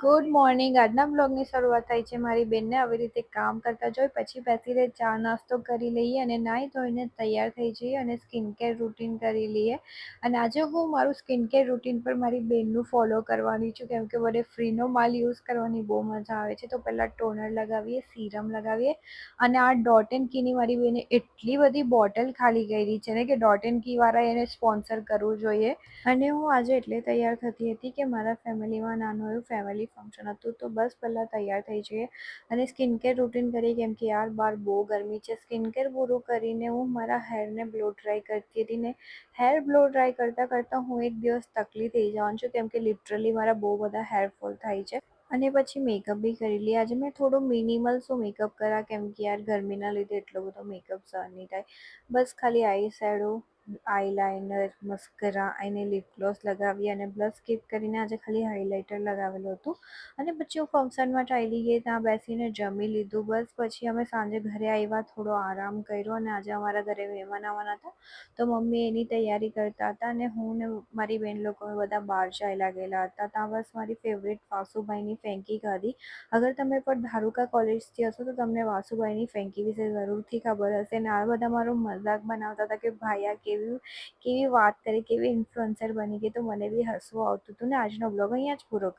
Good morning. આજના બ્લોગની શરૂઆત થાય છે મારી બેનને આવી રીતે કામ કરતા જોઈ, પછી બેસીને ચા નાસ્તો કરી લઈએ અને નાહી ધોઈને તૈયાર થઈ જઈએ અને સ્કિન કેર રૂટીન કરી લઈએ. અને આજે હું મારું સ્કિન કેર રૂટીન પર મારી બેનનું ફોલો કરવાની છું, કેમ કે મને ફ્રીનો માલ યુઝ કરવાની બહુ મજા આવે છે. તો પહેલાં ટોનર લગાવીએ, સીરમ લગાવીએ અને આ ડોટ એન્ડ કીની મારી બેને એટલી બધી બોટલ ખાલી કરી છે ને કે ડોટ એન્ડ કીવાળા એને સ્પોન્સર કરવું જોઈએ. અને હું આજે એટલે તૈયાર થતી હતી કે મારા ફેમિલીમાં નાનું એવું ફેમિલી ફંક્શન હતું, તો બસ પહેલાં તૈયાર થઈ જઈએ અને સ્કિન કેર રૂટીન કરીએ, કેમ કે યાર બહાર બહુ ગરમી છે. સ્કિન કેર પૂરું કરીને હું મારા હેરને બ્લો ડ્રાય કરતી હતી ને હેર બ્લો ડ્રાય કરતાં હું એક દિવસ તકલી થઈ જવાનું છું, કેમ કે લિટરલી મારા બહુ બધા હેરફોલ થાય છે. અને પછી મેકઅપ બી કરી લઈએ. આજે મેં થોડો મિનિમલ શું મેકઅપ કર્યા, કેમ કે યાર ગરમીના લીધે એટલો બધો મેકઅપ સહન નહીં થાય. બસ ખાલી આઈ શેડો, આઈલાઇનર, મસ્કરા અને લિપ ગ્લોસ લગાવી અને બ્લશ સ્કીપ કરીને આજે ખાલી હાઇલાઇટર લગાવેલું હતું. અને પછી હું ફંક્શનમાં ચાલી ગઈ, ત્યાં બેસીને જમી લીધું. બસ પછી અમે સાંજે ઘરે આવ્યા, થોડો આરામ કર્યો અને આજે અમારા ઘરે મહેમાન આવવાના હતા, તો મમ્મી એની તૈયારી કરતા હતા અને હું ને મારી બેન લોકો બધા બહાર ચાલ્યા ગયેલા હતા. ત્યાં બસ મારી ફેવરેટ વાસુભાઈની ફેંકી ખાધી. અગર તમે પણ ધારુકા કોલેજથી હશો તો તમને વાસુભાઈની ફેંકી વિશે જરૂરથી ખબર હશે. અને આ બધા મારો મજાક બનાવતા હતા કે ભાઈ આ કેવી કેવી વાત કરી, કેવી ઇન્ફ્લુએન્સર બની ગઈ. તો મને બી હસવું આવતું હતું ને આજનો બ્લોગ અહીંયા જ પૂરો